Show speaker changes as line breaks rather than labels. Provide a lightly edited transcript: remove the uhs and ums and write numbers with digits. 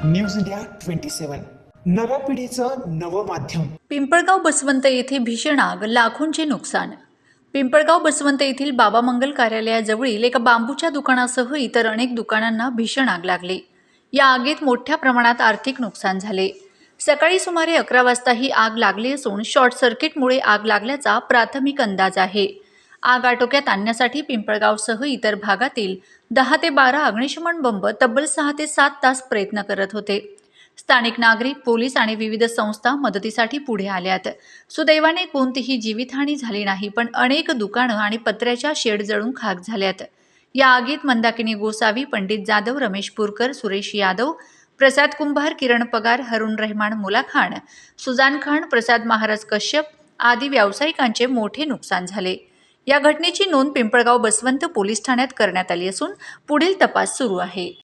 News India 27 नव्या पिढीचं नवं माध्यम।
पिंपळगाव बसवंत येथे भीषण आग, लाखोंचे नुकसान। पिंपळगाव बसवंत येथील बाबा मंगल कार्यालयाजवळील एका बांबूच्या दुकानासह इतर अनेक दुकानांना भीषण आग लागली। या आगीत मोठ्या प्रमाणात आर्थिक नुकसान झाले। सकाळी सुमारे 11 वाजता ही आग लागली असून शॉर्ट सर्किटमुळे आग लागल्याचा प्राथमिक अंदाज आहे। आग आटोक्यात आणण्यासाठी पिंपळगावसह इतर भागातील 10 ते 12 अग्निशमन बंब तब्बल 6 ते 7 तास प्रयत्न करत होते। स्थानिक नागरिक, पोलीस आणि विविध संस्था मदतीसाठी पुढे आल्यात। सुदैवाने कोणतीही जीवितहानी झाली नाही, पण अनेक दुकानं आणि पत्र्याच्या शेड जळून खाक झाल्यात। या आगीत मंदाकिनी गोसावी, पंडित जाधव, रमेश पुरकर, सुरेश यादव, प्रसाद कुंभार, किरण पगार, हरुण रहमान मुला खान, सुजान खान, प्रसाद महाराज कश्यप आदी व्यावसायिकांचे मोठे नुकसान झाले। या घटनेची नोंद पिंपळगाव बसवंत पोलीस ठाण्यात करण्यात आली असून पुढील तपास सुरू आहे।